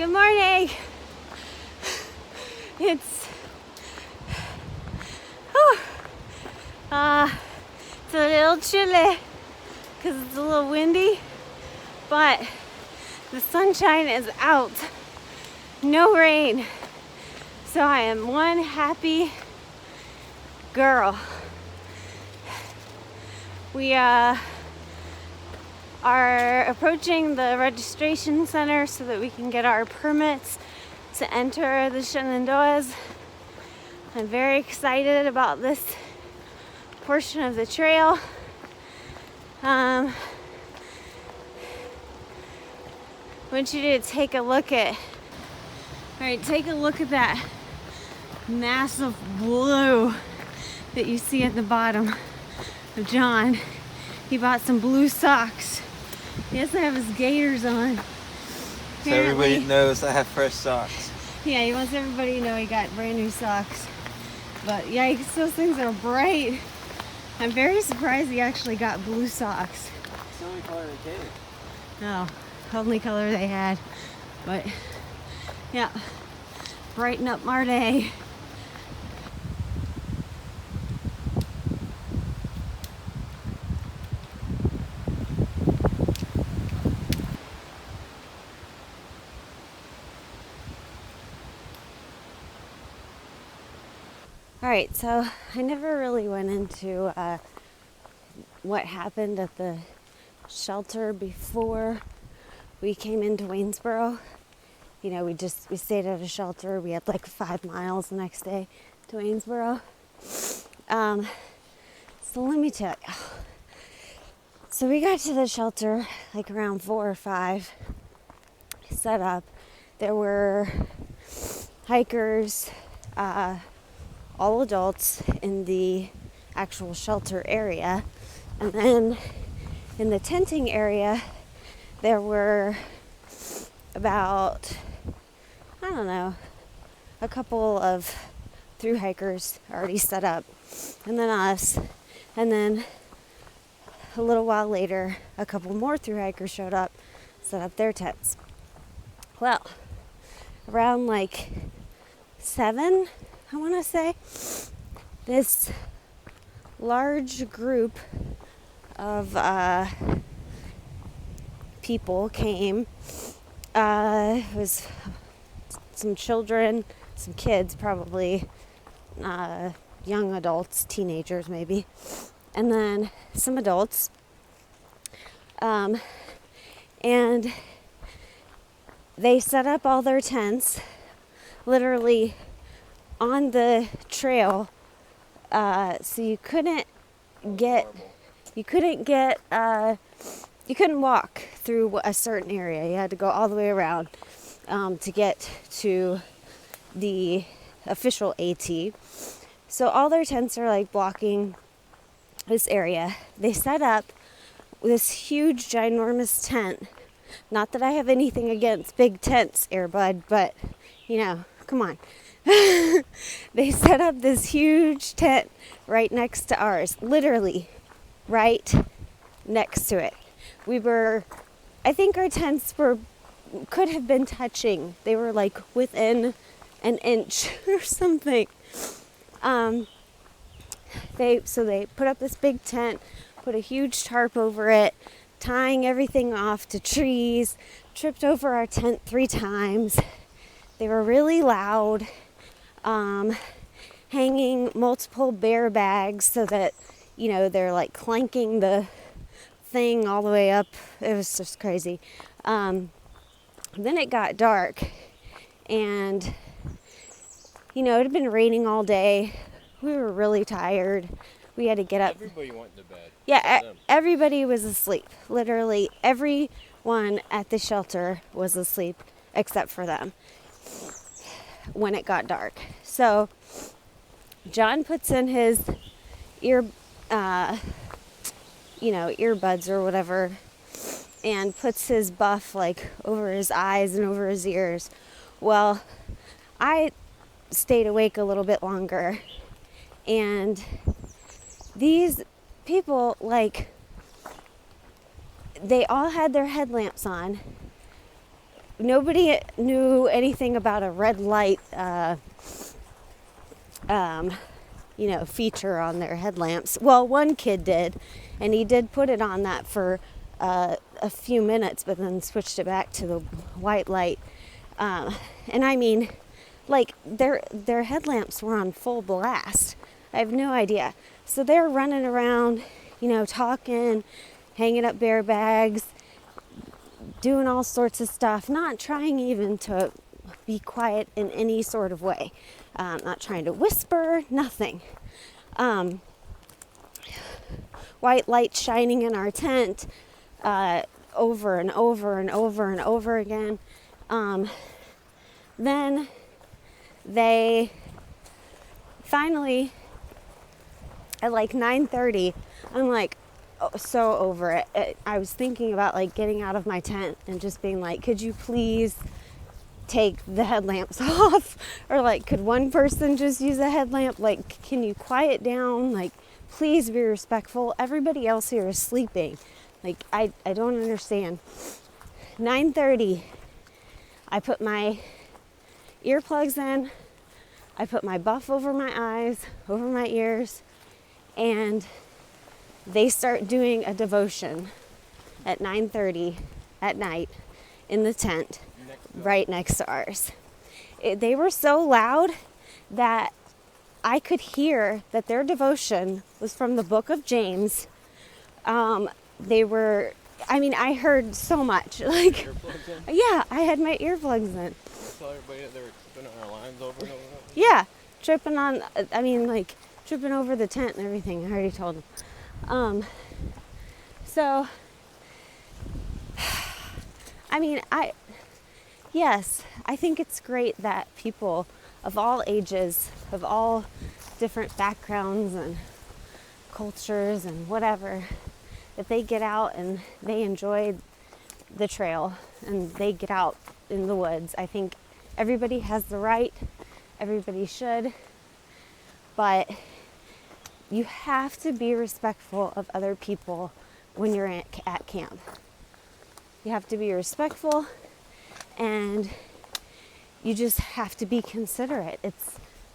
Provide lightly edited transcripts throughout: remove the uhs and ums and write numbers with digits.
Good morning. It's it's a little chilly because it's a little windy, but the sunshine is out. No rain. So I am one happy girl. We are approaching the registration center so that we can get our permits to enter the Shenandoahs. I'm very excited about this portion of the trail. I want you to take a look at that massive blue that you see at the bottom of John. He bought some blue socks. He doesn't have his gaiters on. So everybody knows I have fresh socks. Yeah, he wants everybody to know he got brand new socks. But yikes, those things are bright. I'm very surprised he actually got blue socks. It's the only color they gave. No, only color they had. But yeah, brighten up our day. All right, so I never really went into what happened at the shelter before we came into Waynesboro. You know, we stayed at a shelter. We had like 5 miles the next day to Waynesboro. So let me tell you. So we got to the shelter like around 4 or 5, set up. There were hikers, all adults in the actual shelter area. And then in the tenting area, there were about, I don't know, a couple of thru hikers already set up. And then us. And then a little while later, a couple more thru hikers showed up, set up their tents. Well, around like 7, I want to say, this large group of people came. It was some children, some kids, probably young adults, teenagers maybe, and then some adults. And they set up all their tents literally on the trail, so you couldn't walk through a certain area. You had to go all the way around to get to the official AT. So all their tents are like blocking this area. They set up this huge, ginormous tent. Not that I have anything against big tents, Airbud, but you know, come on. They set up this huge tent right next to ours, literally right next to it. I think our tents could have been touching. They were like within an inch or something. They put up this big tent, put a huge tarp over it, tying everything off to trees, tripped over our tent 3 times. They were really loud. Hanging multiple bear bags so that, you know, they're like clanking the thing all the way up. It was just crazy. Then it got dark, and, you know, it had been raining all day. We were really tired. We had to get up. Everybody went to bed. Yeah, everybody was asleep. Literally everyone at the shelter was asleep except for them when it got dark. So John puts in his earbuds or whatever, and puts his buff like over his eyes and over his ears. Well, I stayed awake a little bit longer, and these people, like, they all had their headlamps on, nobody knew anything about a red light, feature on their headlamps. Well, one kid did, and he did put it on that for a few minutes, but then switched it back to the white light. And I mean, like, their headlamps were on full blast. I have no idea. So they're running around, talking, hanging up bear bags, doing all sorts of stuff, not trying even to be quiet in any sort of way, not trying to whisper, nothing. White light shining in our tent over and over and over and over again. Then they finally, at like 9:30, I'm like, so over it. I was thinking about like getting out of my tent and just being like, could you please take the headlamps off? Or like, could one person just use a headlamp? Like, can you quiet down? Like, please be respectful. Everybody else here is sleeping. Like, I don't understand. 9:30, I put my earplugs in. I put my buff over my eyes, over my ears, and they start doing a devotion at 9:30 at night in the tent right next to ours. They were so loud that I could hear that their devotion was from the book of James. I heard so much. Like, Earplugs in? yeah, I had my earplugs in. Tell everybody that they were spinning our lines over and over. Yeah, tripping over the tent and everything. I already told them. I think it's great that people of all ages, of all different backgrounds and cultures and whatever, that they get out and they enjoy the trail and they get out in the woods. I think everybody has the right, everybody should, but you have to be respectful of other people when you're at camp. You have to be respectful, and you just have to be considerate.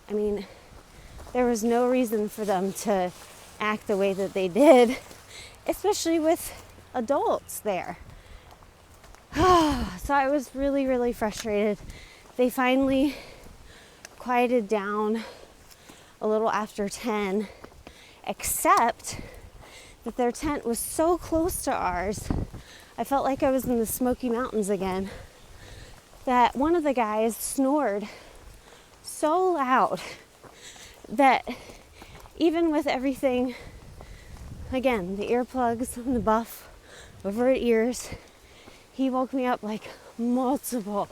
There was no reason for them to act the way that they did, especially with adults there. So I was really, really frustrated. They finally quieted down a little after 10, except that their tent was so close to ours. I felt like I was in the Smoky Mountains again. That one of the guys snored so loud that even with everything, again, the earplugs and the buff over our ears, he woke me up like multiple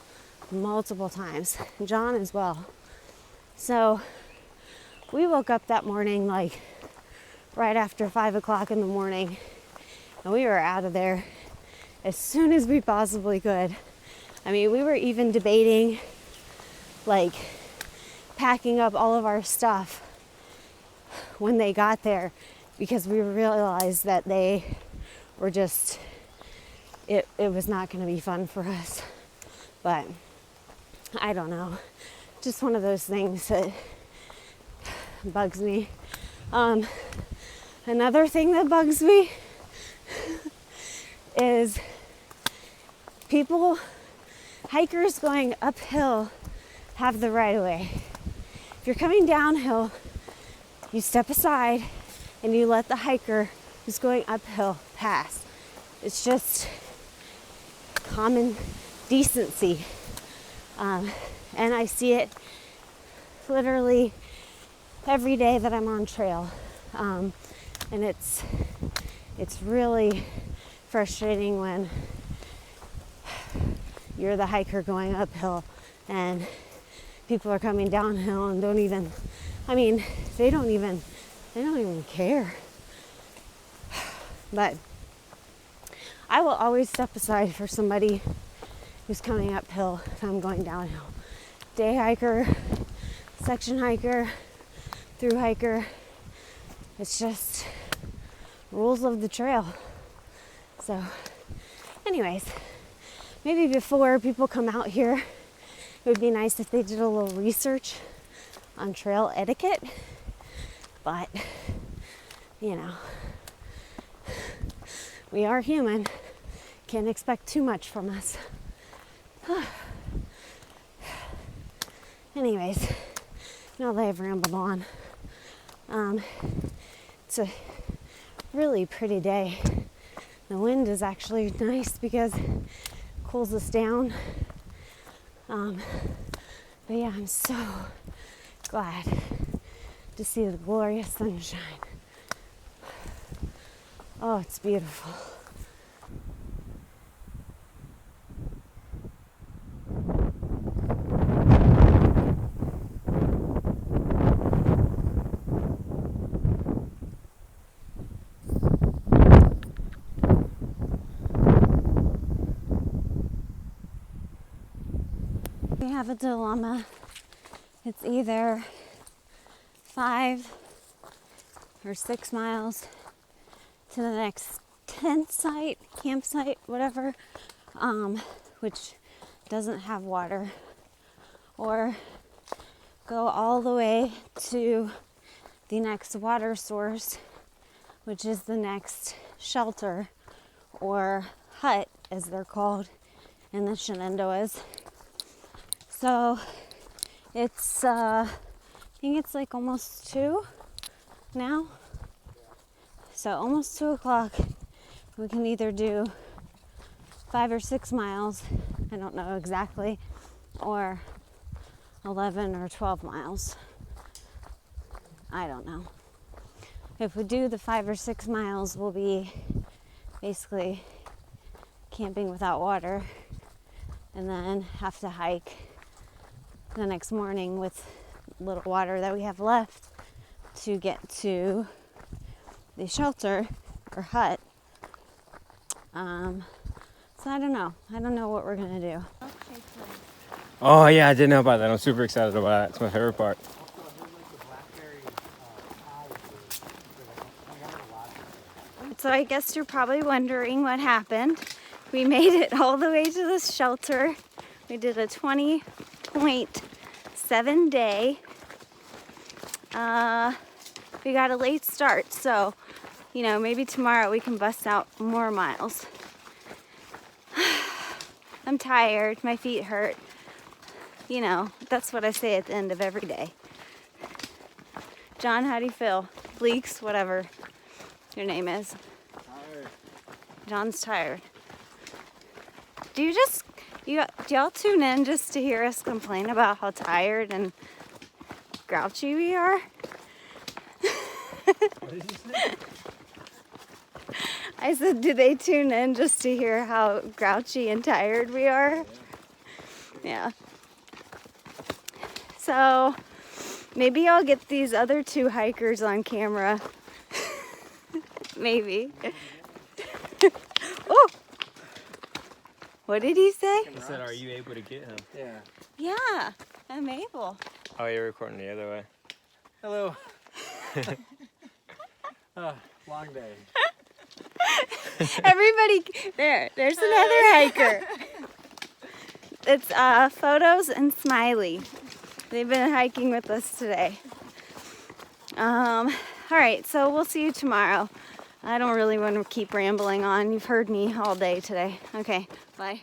times. John as well. So we woke up that morning like right after 5 o'clock in the morning, and we were out of there as soon as we possibly could. We were even debating like packing up all of our stuff when they got there, because we realized that they were just, it was not going to be fun for us. But I don't know, just one of those things that bugs me. Another thing that bugs me is hikers going uphill have the right of way. If you're coming downhill, you step aside and you let the hiker who's going uphill pass. It's just common decency. And I see it literally every day that I'm on trail. And it's really frustrating when you're the hiker going uphill and people are coming downhill and they don't even care. But I will always step aside for somebody who's coming uphill if I'm going downhill. Day hiker, section hiker, through hiker. It's just rules of the trail. So anyways, maybe before people come out here, it would be nice if they did a little research on trail etiquette. But, you know, we are human. Can't expect too much from us. Anyways, now that I've rambled on, it's a really pretty day. The wind is actually nice because it cools us down. But yeah, I'm so glad to see the glorious sunshine. Oh, it's beautiful. We have a dilemma. It's either 5 or 6 miles to the next tent site, campsite, whatever, which doesn't have water, or go all the way to the next water source, which is the next shelter or hut, as they're called in the Shenandoahs. So it's, I think it's like almost 2 now. So almost 2 o'clock. We can either do 5 or 6 miles, I don't know exactly, or 11 or 12 miles. I don't know. If we do the 5 or 6 miles, we'll be basically camping without water and then have to hike the next morning with little water that we have left to get to the shelter or hut. So I don't know. I don't know what we're gonna do. Oh yeah, I didn't know about that. I'm super excited about that. It's my favorite part. So I guess you're probably wondering what happened. We made it all the way to this shelter. We did a 20.7 day. We got a late start, so you know, maybe tomorrow we can bust out more miles. I'm tired, my feet hurt. You know, that's what I say at the end of every day. John, how do you feel? Bleaks, whatever your name is. Tired. John's tired. Do y'all tune in just to hear us complain about how tired and grouchy we are? What did you say? I said, do they tune in just to hear how grouchy and tired we are? Yeah. So maybe I'll get these other 2 hikers on camera. Maybe. Oh! What did he say? He said, "Are you able to get him?" Yeah. Yeah, I'm able. Oh, you're recording the other way. Hello. Long day. Everybody, there's another hiker. It's Photos and Smiley. They've been hiking with us today. All right, so we'll see you tomorrow. I don't really want to keep rambling on. You've heard me all day today. Okay, bye.